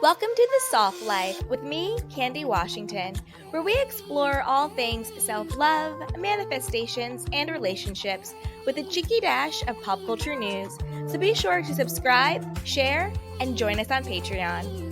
Welcome to The Soft Life with me, Candy Washington, where we explore all things self-love, manifestations, and relationships with a cheeky dash of pop culture news. So be sure to subscribe, share, and join us on Patreon.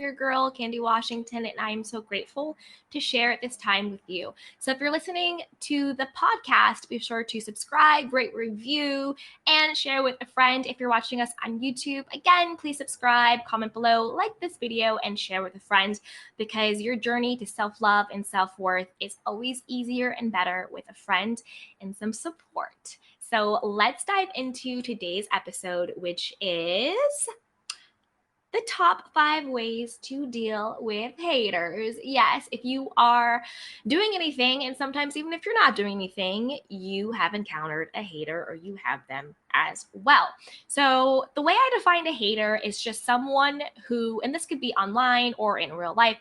Your girl, Candy Washington, and I am so grateful to share this time with you. So if you're listening to the podcast, be sure to subscribe, rate, review, and share with a friend. If you're watching us on YouTube, again, please subscribe, comment below, like this video, and share with a friend, because your journey to self-love and self-worth is always easier and better with a friend and some support. So let's dive into today's episode, which is the top 5 ways to deal with haters. Yes, if you are doing anything, and sometimes even if you're not doing anything, you have encountered a hater or you have them as well. So the way I define a hater is just someone who, and this could be online or in real life,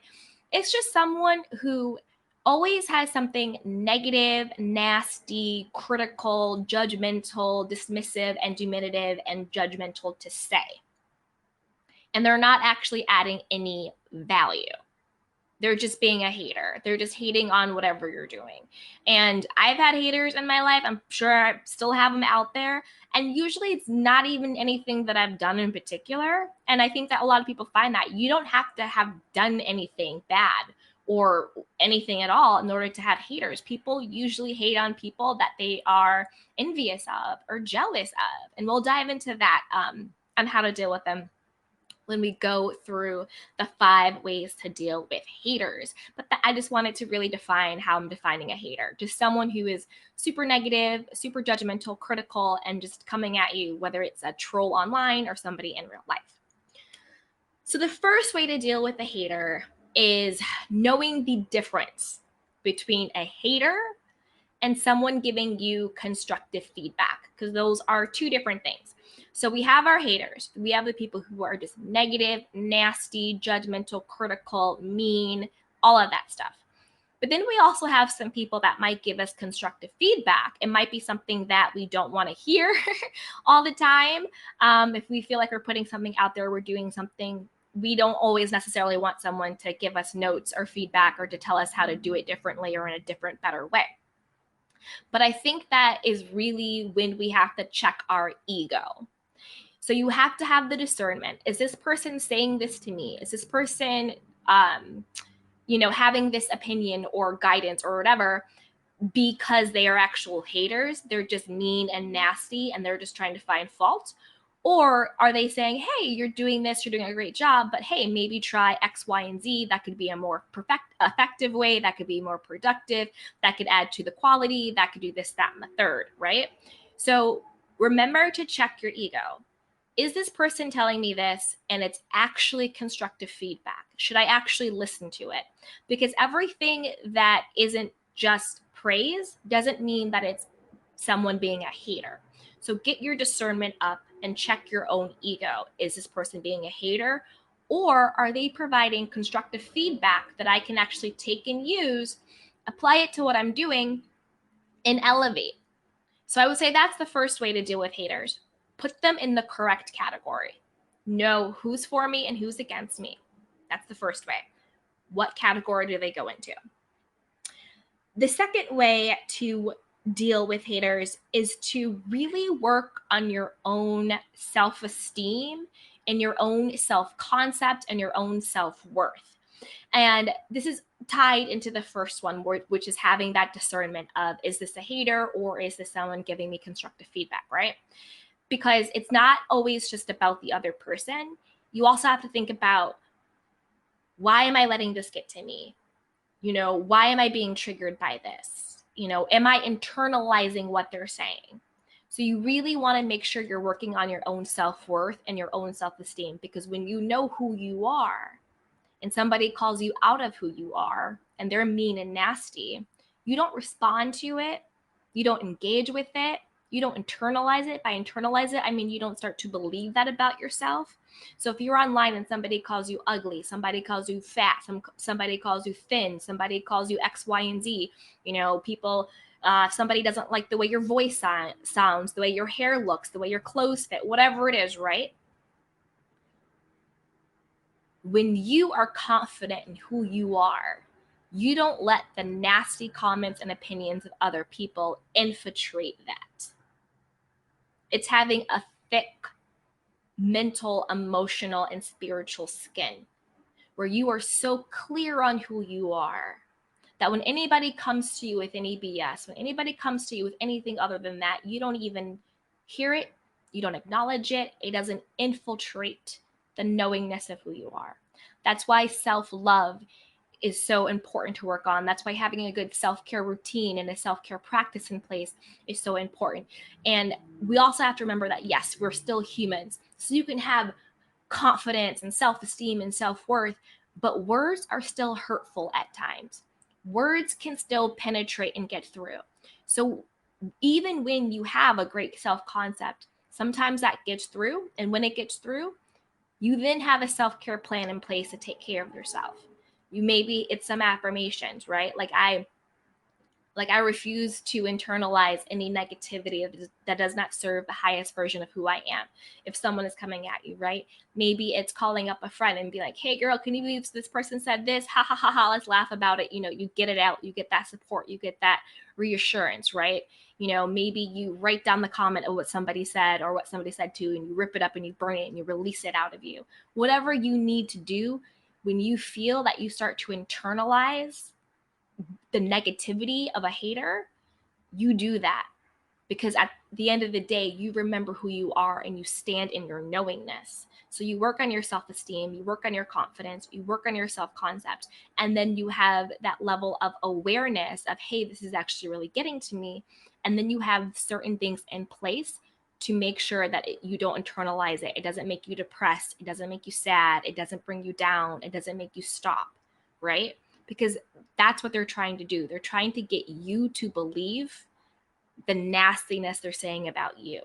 it's just someone who always has something negative, nasty, critical, judgmental, dismissive, and diminutive and judgmental to say. And they're not actually adding any value. They're just being a hater. They're just hating on whatever you're doing. And I've had haters in my life. I'm sure I still have them out there. And usually it's not even anything that I've done in particular. And I think that a lot of people find that you don't have to have done anything bad or anything at all in order to have haters. People usually hate on people that they are envious of or jealous of. And we'll dive into that on how to deal with them when we go through the 5 ways to deal with haters. But I just wanted to really define how I'm defining a hater. Just someone who is super negative, super judgmental, critical, and just coming at you, whether it's a troll online or somebody in real life. So the first way to deal with a hater is knowing the difference between a hater and someone giving you constructive feedback, because those are 2 different things. So we have our haters. We have the people who are just negative, nasty, judgmental, critical, mean, all of that stuff. But then we also have some people that might give us constructive feedback. It might be something that we don't want to hear all the time. If we feel like we're putting something out there, we're doing something, we don't always necessarily want someone to give us notes or feedback or to tell us how to do it differently or in a different, better way. But I think that is really when we have to check our ego. So you have to have the discernment. Is this person saying this to me? Is this person, having this opinion or guidance or whatever because they are actual haters? They're just mean and nasty and they're just trying to find fault. Or are they saying, hey, you're doing this, you're doing a great job, but hey, maybe try X, Y, and Z. That could be a more effective way. That could be more productive. That could add to the quality. That could do this, that, and the third, right? So remember to check your ego. Is this person telling me this and it's actually constructive feedback? Should I actually listen to it? Because everything that isn't just praise doesn't mean that it's someone being a hater. So get your discernment up and check your own ego. Is this person being a hater, or are they providing constructive feedback that I can actually take and use, apply it to what I'm doing, and elevate? So I would say that's the first way to deal with haters. Put them in the correct category. Know who's for me and who's against me. That's the first way. What category do they go into? The second way to deal with haters is to really work on your own self-esteem and your own self-concept and your own self-worth. And this is tied into the first one, which is having that discernment of, is this a hater or is this someone giving me constructive feedback, right? Because it's not always just about the other person. You also have to think about, why am I letting this get to me? Why am I being triggered by this? Am I internalizing what they're saying? So you really want to make sure you're working on your own self-worth and your own self-esteem, because when you know who you are and somebody calls you out of who you are and they're mean and nasty, you don't respond to it. You don't engage with it. You don't internalize it. By internalize it, I mean you don't start to believe that about yourself. So if you're online and somebody calls you ugly, somebody calls you fat, somebody calls you thin, somebody calls you X, Y, and Z, people If somebody doesn't like the way your voice sounds, the way your hair looks, the way your clothes fit, whatever it is, right? When you are confident in who you are, you don't let the nasty comments and opinions of other people infiltrate that. It's having a thick mental, emotional, and spiritual skin where you are so clear on who you are that when anybody comes to you with any BS, when anybody comes to you with anything other than that, you don't even hear it, you don't acknowledge it, it doesn't infiltrate the knowingness of who you are. That's why self-love is so important to work on. That's why having a good self-care routine and a self-care practice in place is so important. And we also have to remember that, yes, we're still humans. So you can have confidence and self-esteem and self-worth, but words are still hurtful at times. Words can still penetrate and get through. So even when you have a great self-concept, sometimes that gets through. And when it gets through, you then have a self-care plan in place to take care of yourself. Maybe it's some affirmations, right? Like I refuse to internalize any negativity that does not serve the highest version of who I am. If someone is coming at you, right? Maybe it's calling up a friend and be like, hey girl, can you believe this person said this? Ha ha ha ha, let's laugh about it. You get it out, you get that support, you get that reassurance, right? Maybe you write down the comment of what somebody said or what somebody said to you, and you rip it up and you burn it and you release it out of you. Whatever you need to do when you feel that you start to internalize the negativity of a hater, you do that, because at the end of the day, you remember who you are and you stand in your knowingness. So you work on your self-esteem, you work on your confidence, you work on your self-concept, and then you have that level of awareness of, hey, this is actually really getting to me. And then you have certain things in place to make sure that you don't internalize it. It doesn't make you depressed. It doesn't make you sad. It doesn't bring you down. It doesn't make you stop, right? Because that's what they're trying to do. They're trying to get you to believe the nastiness they're saying about you.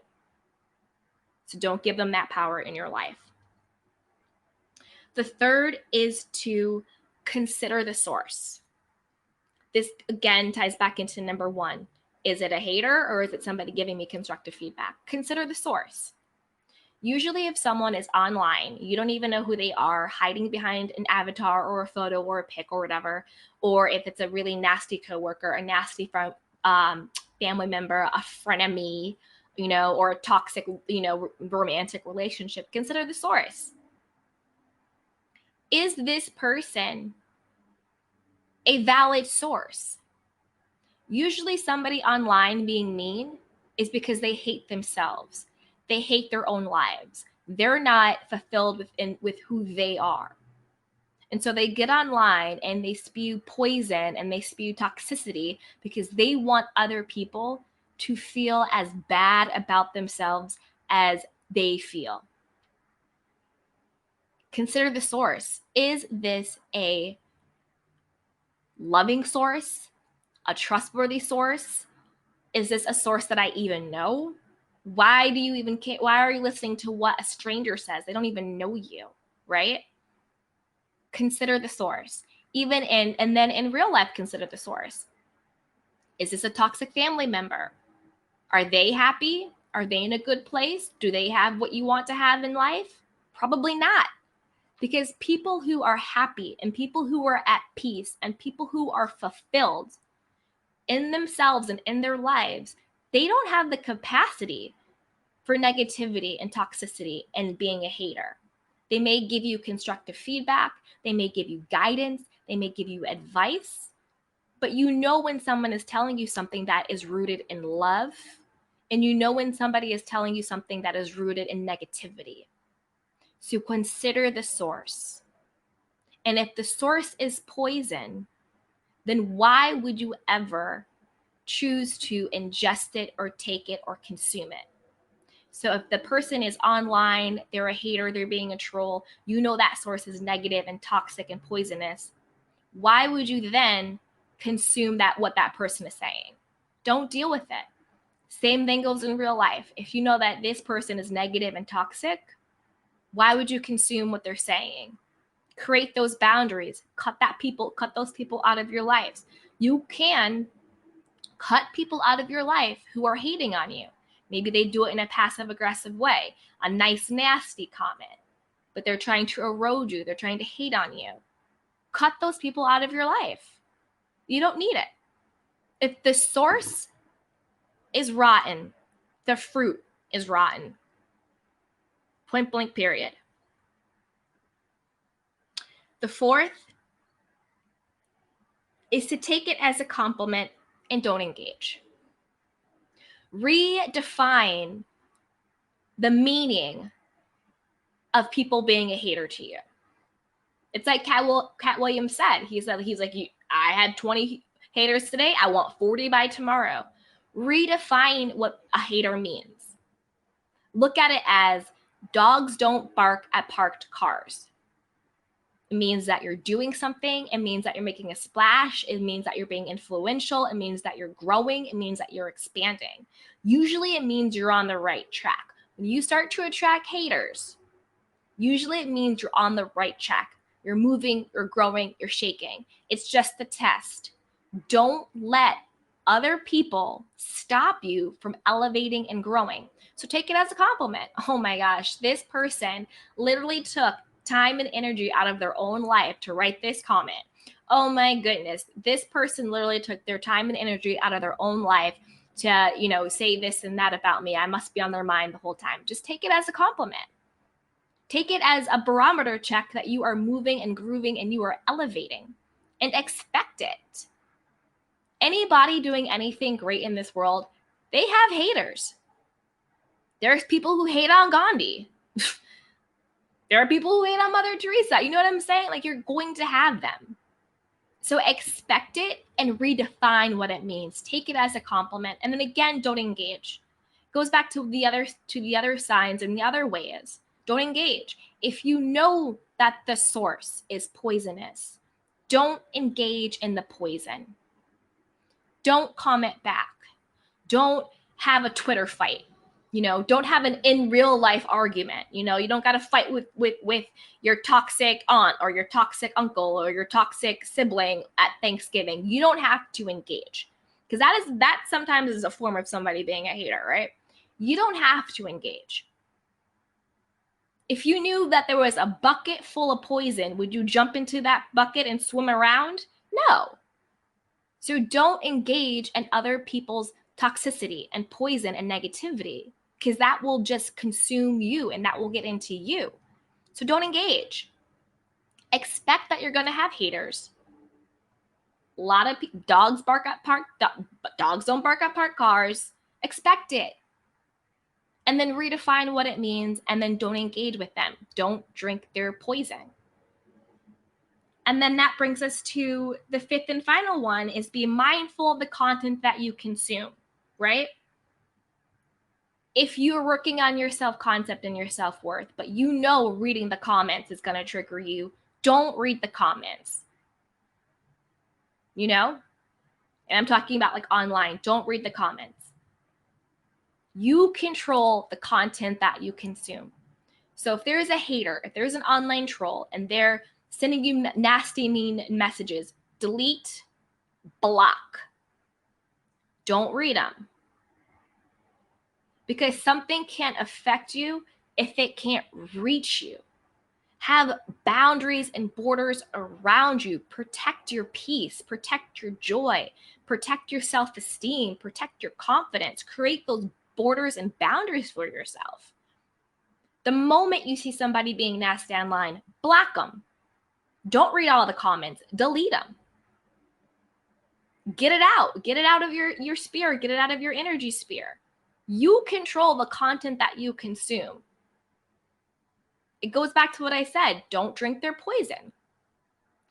So don't give them that power in your life. The third is to consider the source. This again ties back into number one. Is it a hater or is it somebody giving me constructive feedback? Consider the source. Usually if someone is online, you don't even know who they are, hiding behind an avatar or a photo or a pic or whatever, or if it's a really nasty coworker, a nasty family member, a frenemy, or a toxic, romantic relationship, consider the source. Is this person a valid source? Usually somebody online being mean is because they hate themselves. They hate their own lives. They're not fulfilled with who they are. And so they get online and they spew poison and they spew toxicity because they want other people to feel as bad about themselves as they feel. Consider the source. Is this a loving source? A trustworthy source? Is this a source that I even know? Why do you even care? Why are you listening to what a stranger says? They don't even know you, right? Consider the source. And then in real life, consider the source. Is this a toxic family member? Are they happy? Are they in a good place? Do they have what you want to have in life? Probably not. Because people who are happy and people who are at peace and people who are fulfilled in themselves and in their lives, they don't have the capacity for negativity and toxicity and being a hater. They may give you constructive feedback, they may give you guidance, they may give you advice, but when someone is telling you something that is rooted in love, and when somebody is telling you something that is rooted in negativity. So consider the source. And if the source is poison, then why would you ever choose to ingest it or take it or consume it? So if the person is online, they're a hater, they're being a troll, that source is negative and toxic and poisonous, why would you then consume what that person is saying? Don't deal with it. Same thing goes in real life. If you know that this person is negative and toxic, why would you consume what they're saying? Create those boundaries. Cut those people out of your lives. You can Cut people out of your life who are hating on you. Maybe they do it in a passive aggressive way, a nice, nasty comment, but they're trying to erode you. They're trying to hate on you. Cut those people out of your life. You don't need it. If the source is rotten, the fruit is rotten. Point blank, period. The fourth is to take it as a compliment and don't engage. Redefine the meaning of people being a hater to you. It's like Cat Williams said. He's like, I had 20 haters today. I want 40 by tomorrow. Redefine what a hater means. Look at it as dogs don't bark at parked cars. It means that you're doing something. It means that you're making a splash. It means that you're being influential. It means that you're growing. It means that you're expanding. Usually it means you're on the right track. When you start to attract haters, usually it means you're on the right track. You're moving, you're growing, you're shaking. It's just the test. Don't let other people stop you from elevating and growing. So take it as a compliment. Oh my gosh, this person literally took time and energy out of their own life to write this comment. Oh my goodness, this person literally took their time and energy out of their own life to, say this and that about me. I must be on their mind the whole time. Just take it as a compliment. Take it as a barometer check that you are moving and grooving and you are elevating, and expect it. Anybody doing anything great in this world, they have haters. There's people who hate on Gandhi. There are people who hate on Mother Teresa. You know what I'm saying? Like, you're going to have them. So expect it and redefine what it means. Take it as a compliment. And then again, don't engage. Goes back to the other signs and the other ways. Don't engage. If you know that the source is poisonous, don't engage in the poison. Don't comment back. Don't have a Twitter fight. Don't have an in real life argument. You don't got to fight with your toxic aunt or your toxic uncle or your toxic sibling at Thanksgiving. You don't have to engage, because that sometimes is a form of somebody being a hater, right? You don't have to engage. If you knew that there was a bucket full of poison, would you jump into that bucket and swim around? No. So don't engage in other people's toxicity and poison and negativity, because that will just consume you and that will get into you. So don't engage. Expect that you're going to have haters. A lot of dogs bark at dogs don't bark at parked cars. Expect it. And then redefine what it means, and then don't engage with them. Don't drink their poison. And then that brings us to the fifth and final one, is be mindful of the content that you consume, right? If you're working on your self-concept and your self-worth, but reading the comments is going to trigger you, don't read the comments. And I'm talking about like online. Don't read the comments. You control the content that you consume. So if there's a hater, if there's an online troll and they're sending you nasty, mean messages, delete, block. Don't read them. Because something can't affect you if it can't reach you. Have boundaries and borders around you. Protect your peace, protect your joy, protect your self-esteem, protect your confidence. Create those borders and boundaries for yourself. The moment you see somebody being nasty online, block them. Don't read all the comments. Delete them. Get it out. Get it out of your sphere. Get it out of your energy sphere. You control the content that you consume. It goes back to what I said. Don't drink their poison.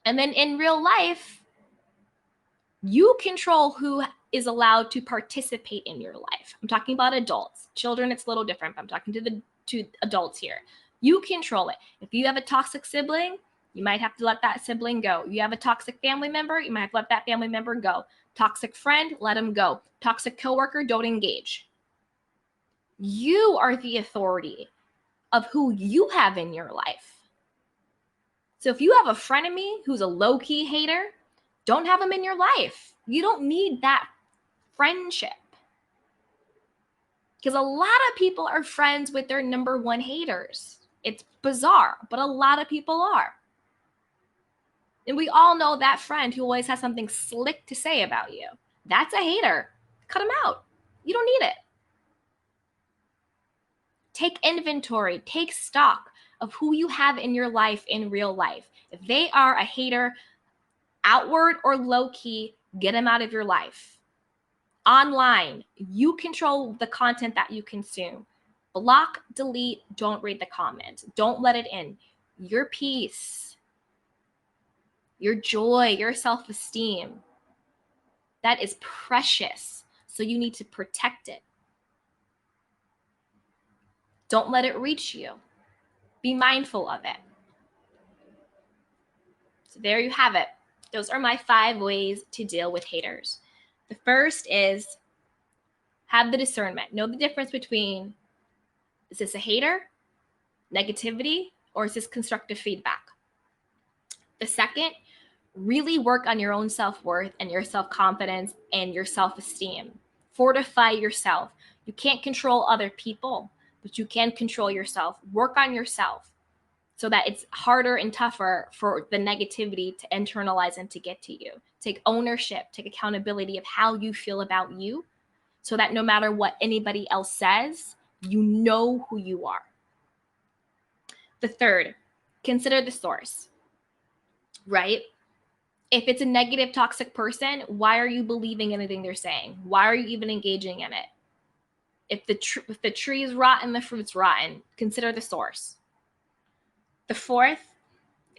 And then in real life, you control who is allowed to participate in your life. I'm talking about adults. Children, it's a little different, but I'm talking to adults here. You control it. If you have a toxic sibling, you might have to let that sibling go. You have a toxic family member, you might have to let that family member go. Toxic friend, let them go. Toxic coworker, don't engage. You are the authority of who you have in your life. So if you have a frenemy who's a low-key hater, don't have them in your life. You don't need that friendship. Because a lot of people are friends with their number one haters. It's bizarre, but a lot of people are. And we all know that friend who always has something slick to say about you. That's a hater. Cut him out. You don't need it. Take inventory, take stock of who you have in your life in real life. If they are a hater, outward or low key, get them out of your life. Online, you control the content that you consume. Block, delete, don't read the comments. Don't let it in. Your peace, your joy, your self-esteem, that is precious. So you need to protect it. Don't let it reach you. Be mindful of it. So there you have it. Those are my 5 ways to deal with haters. The first is have the discernment. Know the difference between, is this a hater, negativity, or is this constructive feedback? The second, really work on your own self-worth and your self-confidence and your self-esteem. Fortify yourself. You can't control other people, but you can control yourself. Work on yourself so that it's harder and tougher for the negativity to internalize and to get to you. Take ownership, take accountability of how you feel about you so that no matter what anybody else says, you know who you are. The third, consider the source, right? If it's a negative, toxic person, why are you believing anything they're saying? Why are you even engaging in it? If the tree is rotten, the fruit's rotten. Consider the source. The fourth,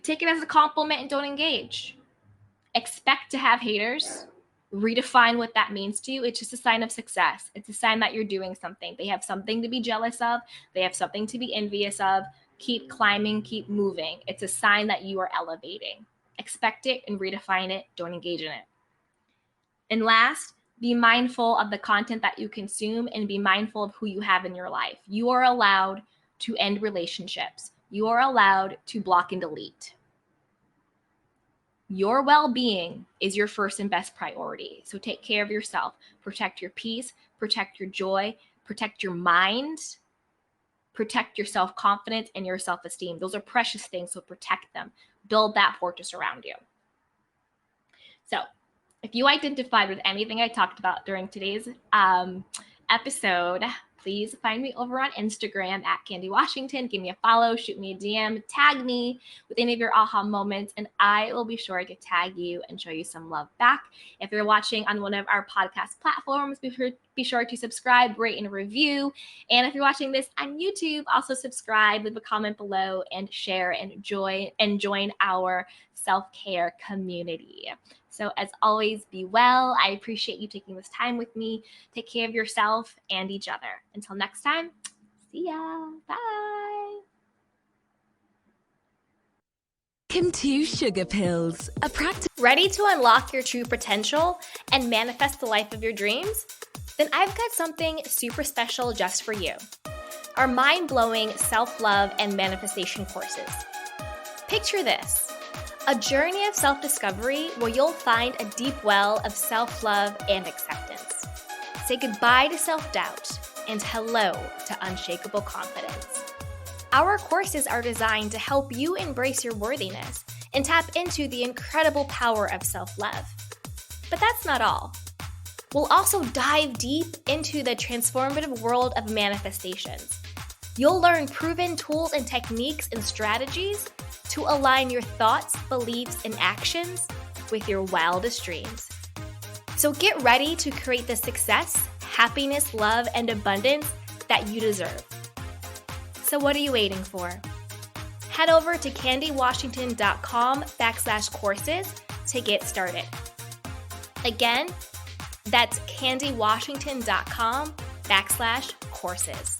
take it as a compliment and don't engage. Expect to have haters. Redefine what that means to you. It's just a sign of success. It's a sign that you're doing something. They have something to be jealous of. They have something to be envious of. Keep climbing, keep moving. It's a sign that you are elevating. Expect it and redefine it. Don't engage in it. And last, be mindful of the content that you consume and be mindful of who you have in your life. You are allowed to end relationships. You are allowed to block and delete. Your well-being is your first and best priority. So take care of yourself. Protect your peace, protect your joy, protect your mind, protect your self-confidence and your self-esteem. Those are precious things, so protect them. Build that fortress around you. So if you identified with anything I talked about during today's episode, please find me over on Instagram at Candy Washington. Give me a follow, shoot me a DM, tag me with any of your aha moments, and I will be sure to tag you and show you some love back. If you're watching on one of our podcast platforms, be sure to subscribe, rate, and review. And if you're watching this on YouTube, also subscribe, leave a comment below, and share and join our self-care community. So as always, be well. I appreciate you taking this time with me. Take care of yourself and each other. Until next time, see ya. Bye. Welcome to Sugar Pills, a practice. Ready to unlock your true potential and manifest the life of your dreams? Then I've got something super special just for you. Our mind-blowing self-love and manifestation courses. Picture this. A journey of self-discovery where you'll find a deep well of self-love and acceptance. Say goodbye to self-doubt and hello to unshakable confidence. Our courses are designed to help you embrace your worthiness and tap into the incredible power of self-love. But that's not all. We'll also dive deep into the transformative world of manifestations. You'll learn proven tools and techniques and strategies to align your thoughts, beliefs, and actions with your wildest dreams. So get ready to create the success, happiness, love, and abundance that you deserve. So what are you waiting for? Head over to candywashington.com/courses to get started. Again, that's candywashington.com/courses.